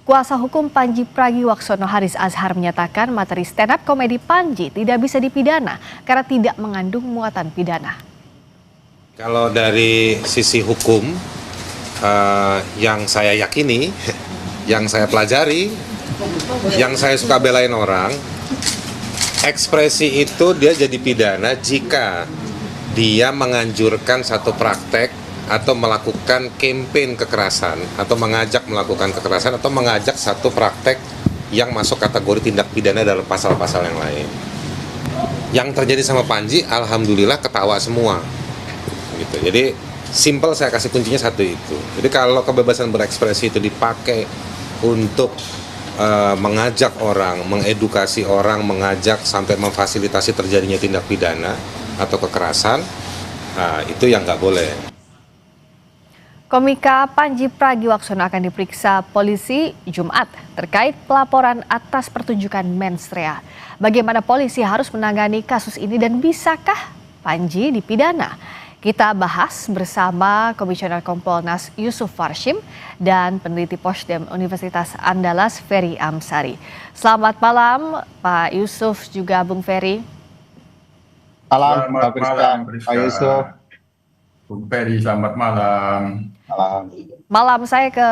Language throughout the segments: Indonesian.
Kuasa hukum Panji Pragiwaksono Haris Azhar menyatakan materi stand up komedi Panji tidak bisa dipidana karena tidak mengandung muatan pidana. Kalau dari sisi hukum yang saya yakini, yang saya pelajari, yang saya suka belain orang, ekspresi itu dia jadi pidana jika dia menganjurkan satu praktek atau melakukan campaign kekerasan atau mengajak melakukan kekerasan atau mengajak satu praktek yang masuk kategori tindak pidana dalam pasal-pasal yang lain. Yang terjadi sama Panji, alhamdulillah ketawa semua. Gitu. Jadi simple, saya kasih kuncinya satu itu. Jadi kalau kebebasan berekspresi itu dipakai untuk mengajak orang, mengedukasi orang, mengajak sampai memfasilitasi terjadinya tindak pidana atau kekerasan, itu yang nggak boleh. Komika Panji Pragiwaksono akan diperiksa polisi Jumat terkait pelaporan atas pertunjukan mensrea. Bagaimana polisi harus menangani kasus ini dan bisakah Panji dipidana? Kita bahas bersama Komisioner Kompolnas Yusuf Warshim dan peneliti Posdem Universitas Andalas Ferry Amsari. Selamat malam Pak Yusuf juga Bung Ferry. Selamat malam Pak Yusuf. Bung Ferry, selamat malam. Malam saya ke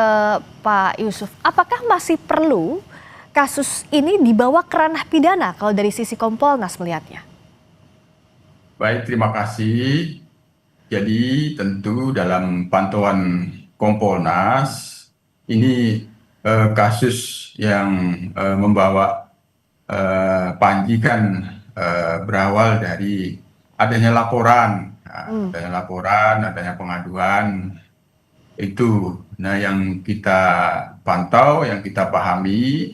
Pak Yusuf. Apakah masih perlu kasus ini dibawa ke ranah pidana kalau dari sisi Kompolnas melihatnya? Baik, terima kasih. Jadi tentu dalam pantauan Kompolnas ini kasus yang membawa Panji kan berawal dari adanya laporan, adanya pengaduan itu. Nah, yang kita pantau, yang kita pahami,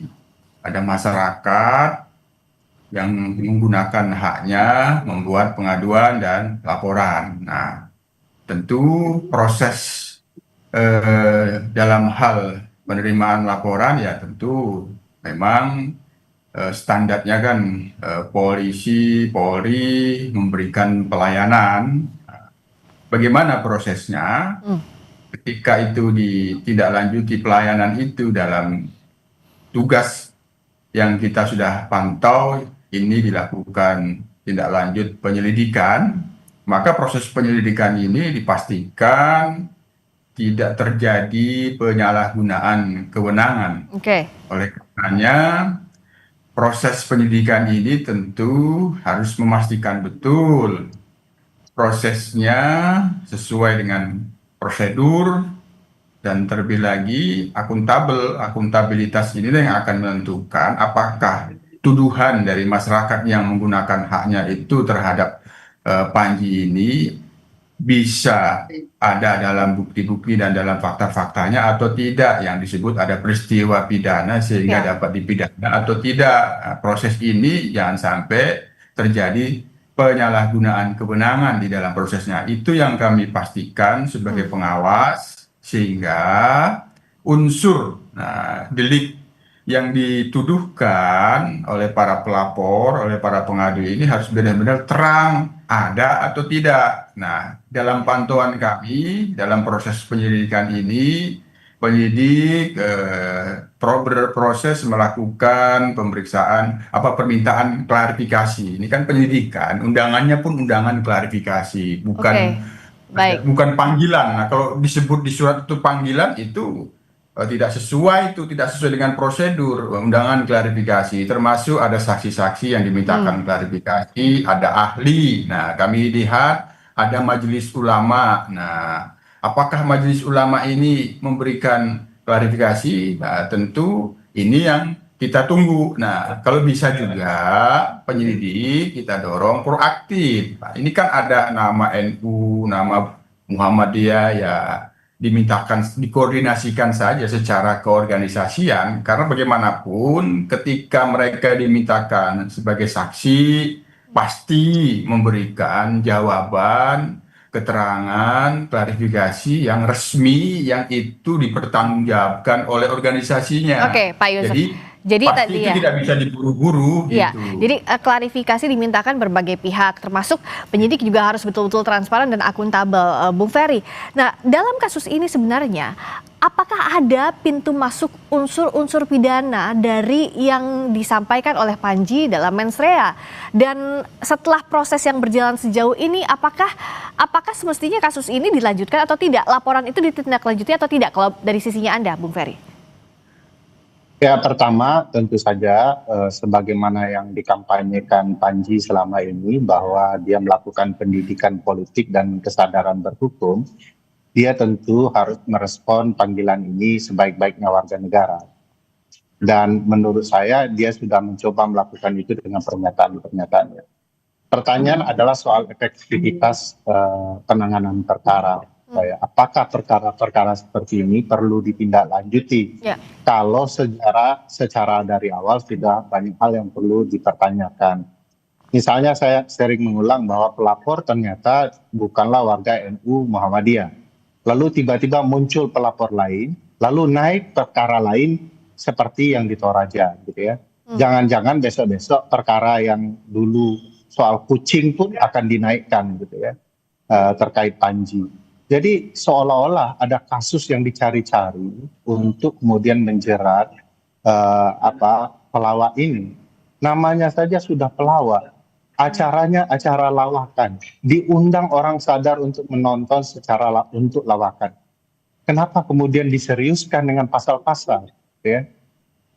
ada masyarakat yang menggunakan haknya membuat pengaduan dan laporan. Nah, tentu proses dalam hal penerimaan laporan ya tentu memang standarnya kan polisi, Polri memberikan pelayanan. Bagaimana prosesnya? Ketika itu ditindaklanjuti pelayanan itu dalam tugas yang kita sudah pantau, ini dilakukan tindak lanjut penyelidikan, maka proses penyelidikan ini dipastikan tidak terjadi penyalahgunaan kewenangan. Oleh karenanya, proses penyidikan ini tentu harus memastikan betul prosesnya sesuai dengan prosedur dan terlebih lagi akuntabilitas ini yang akan menentukan apakah tuduhan dari masyarakat yang menggunakan haknya itu terhadap Panji ini bisa ada dalam bukti-bukti dan dalam fakta-faktanya atau tidak, yang disebut ada peristiwa pidana sehingga dapat dipidana atau tidak. Nah, proses ini jangan sampai terjadi penyalahgunaan kewenangan di dalam prosesnya. Itu yang kami pastikan sebagai pengawas, sehingga unsur delik yang dituduhkan oleh para pelapor, oleh para pengadu ini harus benar-benar terang, ada atau tidak. Nah, dalam pantauan kami, dalam proses penyelidikan ini, penyidik berproses melakukan pemeriksaan, permintaan klarifikasi. Ini kan penyidikan, undangannya pun undangan klarifikasi, bukan panggilan. Nah, kalau disebut di surat itu panggilan, itu tidak sesuai dengan prosedur undangan klarifikasi, termasuk ada saksi-saksi yang dimintakan klarifikasi, ada ahli. Nah, kami lihat ada majelis ulama. Nah, apakah majelis ulama ini memberikan klarifikasi? Nah, tentu ini yang kita tunggu. Nah, kalau bisa juga penyelidik kita dorong proaktif. Nah, ini kan ada nama NU, nama Muhammadiyah, ya dimintakan dikoordinasikan saja secara keorganisasian, karena bagaimanapun ketika mereka dimintakan sebagai saksi pasti memberikan jawaban, keterangan, klarifikasi yang resmi yang itu dipertanggungjawabkan oleh organisasinya. Pak Yusuf. Jadi pasti tadi itu ya. tidak bisa diburu-buru Iya, gitu. jadi klarifikasi dimintakan berbagai pihak, termasuk penyidik juga harus betul-betul transparan dan akuntabel, Bung Ferry. Nah, dalam kasus ini sebenarnya, apakah ada pintu masuk unsur-unsur pidana dari yang disampaikan oleh Panji dalam mens rea? Dan setelah proses yang berjalan sejauh ini, apakah semestinya kasus ini dilanjutkan atau tidak? Laporan itu ditindaklanjuti atau tidak kalau dari sisinya Anda, Bung Ferry? Ya, pertama tentu saja sebagaimana yang dikampanyekan Panji selama ini bahwa dia melakukan pendidikan politik dan kesadaran berhukum, dia tentu harus merespon panggilan ini sebaik-baiknya warga negara. Dan menurut saya dia sudah mencoba melakukan itu dengan pernyataan-pernyataannya. Pertanyaan adalah soal efektivitas penanganan perkara. Apakah perkara-perkara seperti ini perlu ditindaklanjuti? Ya. Kalau secara dari awal sudah banyak hal yang perlu dipertanyakan. Misalnya saya sering mengulang bahwa pelapor ternyata bukanlah warga NU Muhammadiyah. Lalu tiba-tiba muncul pelapor lain, lalu naik perkara lain seperti yang di Toraja, gitu ya. Jangan-jangan besok-besok perkara yang dulu soal kucing pun akan dinaikkan, gitu ya, terkait Panji. Jadi seolah-olah ada kasus yang dicari-cari untuk kemudian menjerat pelawak ini. Namanya saja sudah pelawak, acaranya acara lawakan, diundang orang sadar untuk menonton untuk lawakan. Kenapa kemudian diseriuskan dengan pasal-pasal? Ya?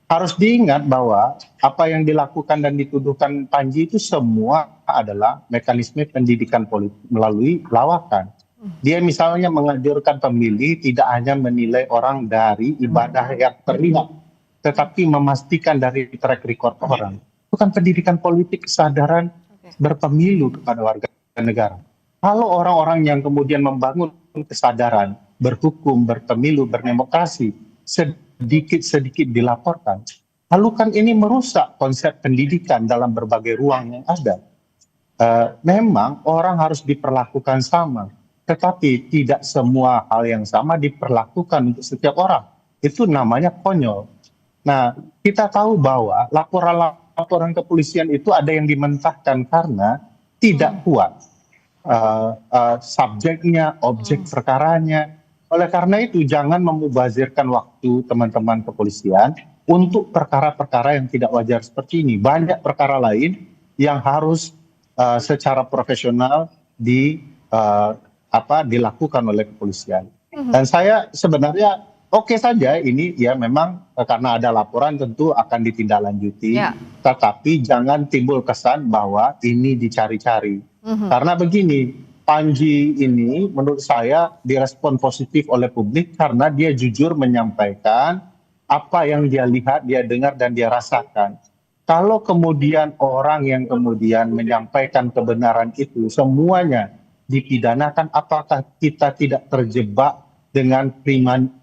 Harus diingat bahwa apa yang dilakukan dan dituduhkan Panji itu semua adalah mekanisme pendidikan politik melalui lawakan. Dia misalnya menganjurkan pemilih tidak hanya menilai orang dari ibadah yang terlihat, tetapi memastikan dari track record orang. Bukan pendidikan politik kesadaran berpemilu kepada warga negara. Kalau orang-orang yang kemudian membangun kesadaran berhukum, berpemilu, berdemokrasi, sedikit-sedikit dilaporkan, lalu kan ini merusak konsep pendidikan dalam berbagai ruang yang ada. Memang orang harus diperlakukan sama, tetapi tidak semua hal yang sama diperlakukan untuk setiap orang. Itu namanya konyol. Nah, kita tahu bahwa laporan kepolisian itu ada yang dimentahkan karena tidak kuat subjeknya, objek perkaranya. Oleh karena itu, jangan memubazirkan waktu teman-teman kepolisian untuk perkara-perkara yang tidak wajar seperti ini. Banyak perkara lain yang harus secara profesional dilakukan oleh kepolisian. Dan saya sebenarnya oke saja ini ya memang karena ada laporan tentu akan ditindaklanjuti. Tetapi jangan timbul kesan bahwa ini dicari-cari. Karena begini, Panji ini menurut saya direspon positif oleh publik karena dia jujur menyampaikan apa yang dia lihat, dia dengar dan dia rasakan. Kalau kemudian orang yang kemudian menyampaikan kebenaran itu semuanya dipidanakan, apakah kita tidak terjebak dengan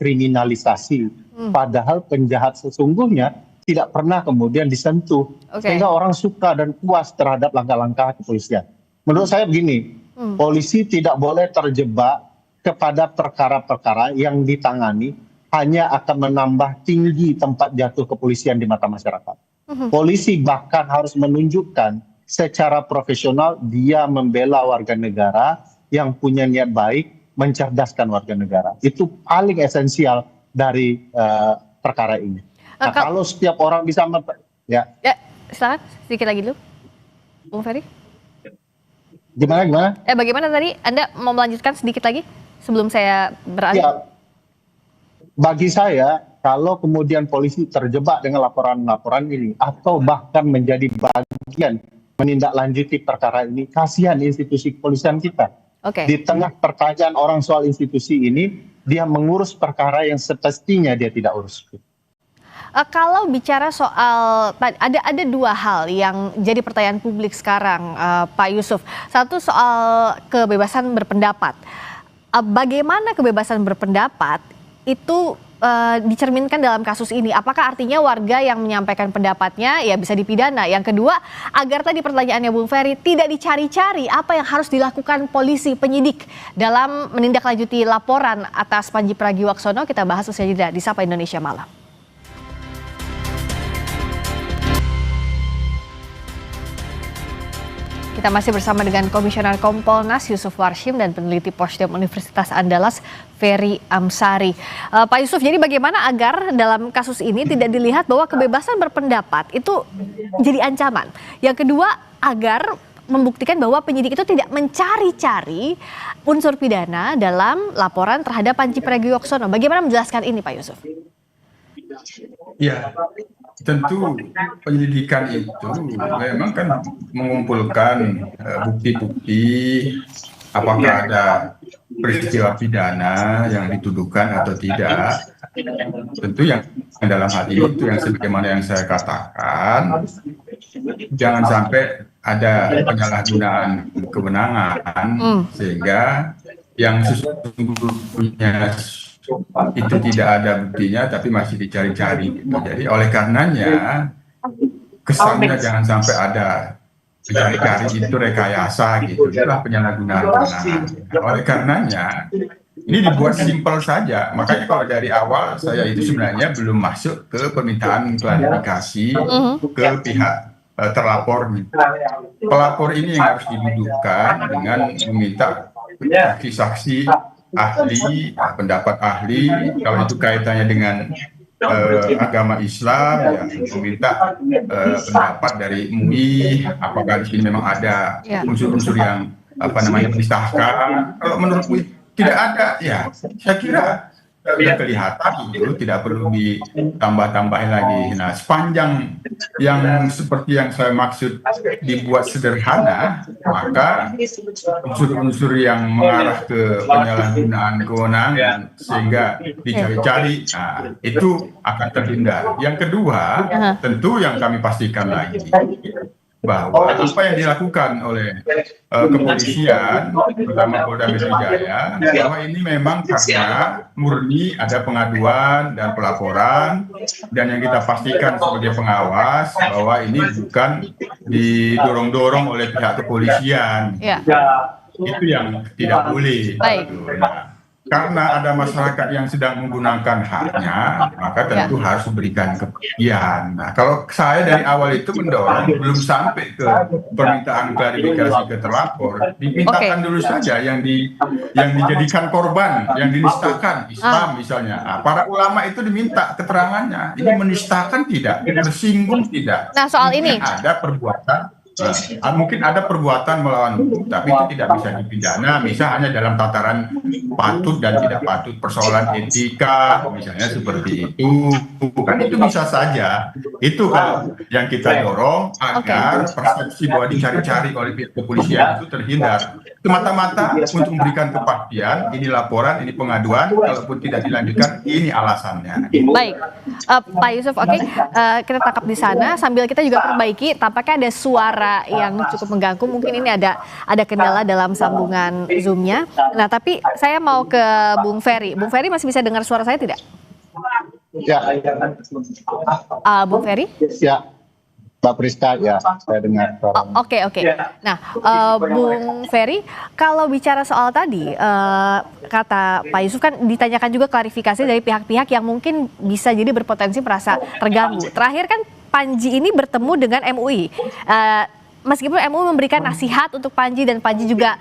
kriminalisasi? Padahal penjahat sesungguhnya tidak pernah kemudian disentuh. Sehingga orang suka dan puas terhadap langkah-langkah kepolisian. Menurut saya begini, polisi tidak boleh terjebak kepada perkara-perkara yang ditangani hanya akan menambah tinggi tempat jatuh kepolisian di mata masyarakat. Polisi bahkan harus menunjukkan secara profesional dia membela warga negara yang punya niat baik, mencerdaskan warga negara. Itu paling esensial dari perkara ini. Nah, kalau setiap orang bisa ya, silakan sedikit lagi dulu, Bung Ferry. Gimana? Bagaimana tadi? Anda mau melanjutkan sedikit lagi sebelum saya beralih? Ya, bagi saya, kalau kemudian polisi terjebak dengan laporan-laporan ini, atau bahkan menjadi bagian menindaklanjuti perkara ini, kasihan institusi kepolisian kita. Di tengah pertanyaan orang soal institusi ini, dia mengurus perkara yang semestinya dia tidak urus. Kalau bicara soal, ada dua hal yang jadi pertanyaan publik sekarang, Pak Yusuf. Satu soal kebebasan berpendapat. Bagaimana kebebasan berpendapat itu dicerminkan dalam kasus ini? Apakah artinya warga yang menyampaikan pendapatnya ya bisa dipidana? Yang kedua, agar tadi pertanyaannya Bung Ferry tidak dicari-cari, apa yang harus dilakukan polisi penyidik dalam menindaklanjuti laporan atas Panji Pragiwaksono? Kita bahas usai jeda di Sapa Indonesia Malam. Kita masih bersama dengan Komisioner Kompolnas Yusuf Warshim dan peneliti Posdem Universitas Andalas Ferry Amsari. Pak Yusuf, jadi bagaimana agar dalam kasus ini tidak dilihat bahwa kebebasan berpendapat itu jadi ancaman? Yang kedua, agar membuktikan bahwa penyidik itu tidak mencari-cari unsur pidana dalam laporan terhadap Panji Pragiwaksono. Bagaimana menjelaskan ini, Pak Yusuf? Ya, tentu penyelidikan itu memang kan mengumpulkan bukti-bukti apakah ada peristiwa pidana yang dituduhkan atau tidak. Tentu yang dalam hal ini itu yang sebagaimana yang saya katakan, jangan sampai ada penyalahgunaan kewenangan sehingga yang sesungguhnya itu tidak ada buktinya tapi masih dicari-cari. Jadi oleh karenanya kesannya jangan sampai ada dicari-cari itu rekayasa gitu, itulah penyalahgunaan kewenangan. Oleh karenanya ini dibuat simpel saja. Makanya kalau dari awal saya itu sebenarnya belum masuk ke permintaan klarifikasi ke pihak terlapor. Pelapor ini yang harus didudukkan dengan meminta saksi-saksi ahli, pendapat ahli, kalau itu kaitannya dengan agama Islam, ya meminta pendapat dari MUI, apakah di sini memang ada unsur-unsur yang menistahkan. Kalau menurut MUI tidak ada, ya saya kira sudah kelihatan itu tidak perlu ditambah-tambahin lagi. Nah, sepanjang yang seperti yang saya maksud dibuat sederhana, maka unsur-unsur yang mengarah ke penyalahgunaan kewenangan sehingga dicari-cari, nah, itu akan terhindar. Yang kedua, tentu yang kami pastikan lagi bahwa apa yang dilakukan oleh kepolisian, terutama Polda Metro Jaya, bahwa ini memang karena murni ada pengaduan dan pelaporan, dan yang kita pastikan sebagai pengawas bahwa ini bukan didorong-dorong oleh pihak kepolisian. Itu yang tidak boleh. Nah, karena ada masyarakat yang sedang menggunakan haknya, maka tentu harus memberikan kepastian. Nah, kalau saya dari awal itu mendorong belum sampai ke permintaan klarifikasi ke terlapor, dimintakan dulu saja yang dijadikan korban, yang dinistakan Islam misalnya. Nah, para ulama itu diminta keterangannya. Ini menistakan tidak, tersinggung tidak. Nah, soal ini ada perbuatan. Mungkin ada perbuatan melawan hukum, tapi itu tidak bisa dipidana, misalnya hanya dalam tataran patut dan tidak patut, persoalan etika, misalnya seperti itu. Kan itu bisa saja. Itu kalau yang kita dorong agar persepsi bahwa dicari-cari oleh pihak kepolisian itu terhindar. Semata-mata untuk memberikan kepastian, ini laporan, ini pengaduan, kalaupun tidak dilanjutkan, ini alasannya. Baik, Pak Yusuf, kita tangkap di sana sambil kita juga perbaiki. Tampaknya ada suara yang cukup mengganggu. Mungkin ini ada kendala dalam sambungan Zoom-nya. Nah, tapi saya mau ke Bung Ferry. Bung Ferry masih bisa dengar suara saya tidak? Ya. Bung Ferry? Ya. Mbak Priska, ya, saya dengar. Oke. Nah, Bung Ferry, kalau bicara soal tadi, kata Pak Yusuf kan ditanyakan juga klarifikasi dari pihak-pihak yang mungkin bisa jadi berpotensi merasa terganggu. Terakhir kan Panji ini bertemu dengan MUI. Meskipun MUI memberikan nasihat untuk Panji dan Panji juga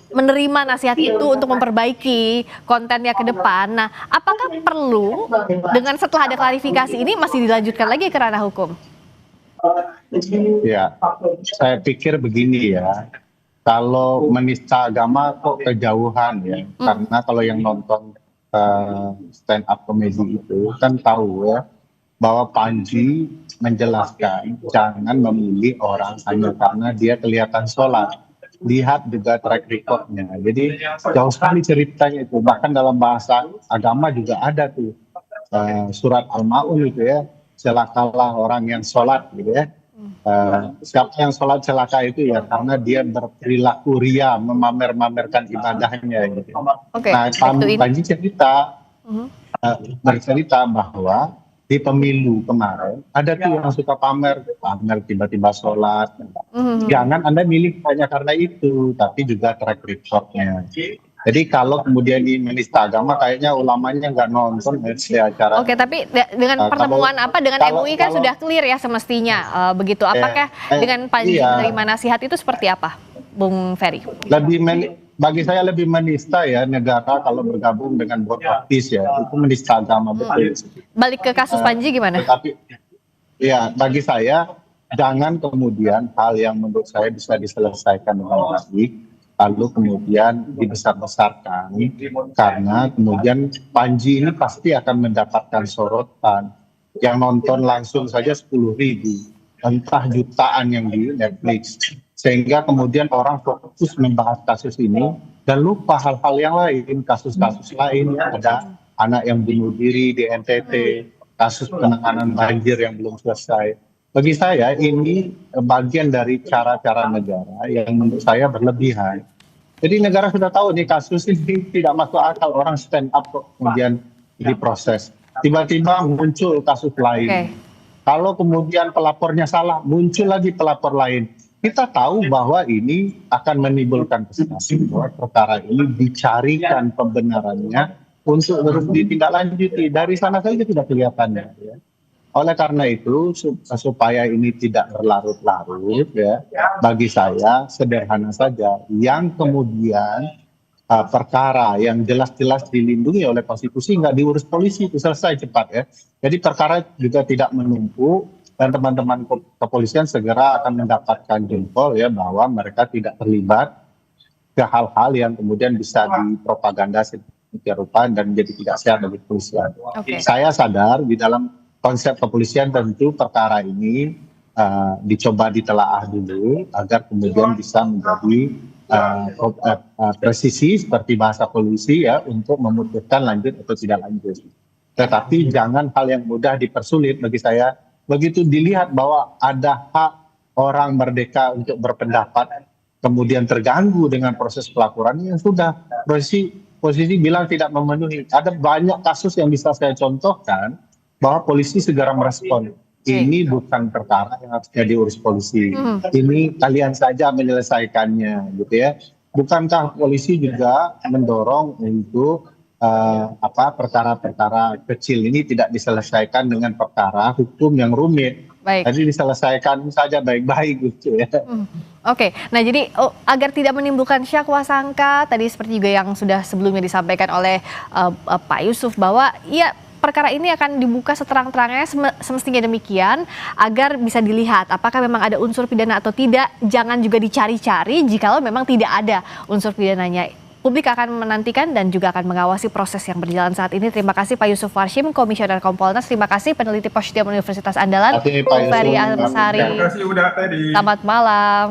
menerima nasihat itu untuk memperbaiki kontennya ke depan. Nah, apakah perlu dengan setelah ada klarifikasi ini masih dilanjutkan lagi ke ranah hukum? Ya, saya pikir begini ya, kalau menista agama kok kejauhan ya, karena kalau yang nonton stand up comedy itu kan tahu ya, bahwa Panji menjelaskan jangan memilih orang hanya karena dia kelihatan sholat. Lihat juga track recordnya. Jadi jauh sekali ceritanya itu. Bahkan dalam bahasa agama juga ada tuh surat Al-Ma'un itu ya. Celakalah orang yang sholat gitu ya. Siapa yang sholat celaka itu ya karena dia berperilaku ria, memamer-mamerkan ibadahnya gitu. Nah, Panji bercerita bahwa di pemilu kemarin ada tuh yang suka pamer tiba-tiba sholat. Jangan Anda milih hanya karena itu, tapi juga track recordnya. Jadi kalau kemudian ini menista agama, kayaknya ulamanya nggak nonton acara. Oke, tapi dengan pertemuan dengan MUI kan sudah clear ya semestinya, begitu. Apakah dengan Panji menerima nasihat itu seperti apa, Bung Ferry? Bagi saya lebih menista ya negara kalau bergabung dengan board of peace ya, itu menista agama betul. Balik ke kasus Panji gimana? Tapi ya bagi saya jangan kemudian hal yang menurut saya bisa diselesaikan dengan baik lalu kemudian dibesar-besarkan, karena kemudian Panji ini pasti akan mendapatkan sorotan. Yang nonton langsung saja 10.000, entah jutaan yang di Netflix, sehingga kemudian orang fokus membahas kasus ini dan lupa hal-hal yang lain, kasus-kasus lain. Ada anak yang bunuh diri di NTT, kasus penanganan banjir yang belum selesai. Bagi saya ini bagian dari cara-cara negara yang menurut saya berlebihan. Jadi negara sudah tahu nih kasus ini tidak masuk akal, orang stand up kemudian diproses. Tiba-tiba muncul kasus lain. Kalau kemudian pelapornya salah, muncul lagi pelapor lain. Kita tahu bahwa ini akan menimbulkan kesan bahwa perkara ini dicarikan pembenarannya untuk terus ditindaklanjuti. Dari sana saja tidak kelihatannya. Ya. Oleh karena itu, supaya ini tidak berlarut-larut, ya, bagi saya sederhana saja. Yang kemudian perkara yang jelas-jelas dilindungi oleh konstitusi nggak diurus polisi, itu selesai cepat ya. Jadi perkara juga tidak menumpuk dan teman-teman kepolisian segera akan mendapatkan jempol ya bahwa mereka tidak terlibat ke hal-hal yang kemudian bisa dipropaganda sedemikian rupa dan menjadi tidak sehat bagi kepolisian. Saya sadar di dalam konsep kepolisian tentu perkara ini dicoba ditelaah dulu agar kemudian bisa menjadi presisi seperti bahasa polisi ya untuk memutuskan lanjut atau tidak lanjut. Tetapi jangan hal yang mudah dipersulit bagi saya. Begitu dilihat bahwa ada hak orang merdeka untuk berpendapat kemudian terganggu dengan proses pelaporan yang sudah posisi bilang tidak memenuhi. Ada banyak kasus yang bisa saya contohkan bahwa polisi segera merespon. Ini bukan perkara yang harusnya diurus polisi. Ini kalian saja menyelesaikannya, gitu ya. Bukankah polisi juga mendorong untuk perkara-perkara kecil ini tidak diselesaikan dengan perkara hukum yang rumit? Jadi diselesaikan saja baik-baik, gitu ya. Nah jadi agar tidak menimbulkan syakwa sangka, tadi seperti juga yang sudah sebelumnya disampaikan oleh Pak Yusuf bahwa ya perkara ini akan dibuka seterang-terangnya semestinya demikian agar bisa dilihat apakah memang ada unsur pidana atau tidak. Jangan juga dicari-cari jikalau memang tidak ada unsur pidananya. Publik akan menantikan dan juga akan mengawasi proses yang berjalan saat ini. Terima kasih Pak Yusuf Warshim, Komisioner Kompolnas. Terima kasih peneliti Posdiam Universitas Andalan, Ferry Almasari. Terima kasih udah tadi. Selamat malam.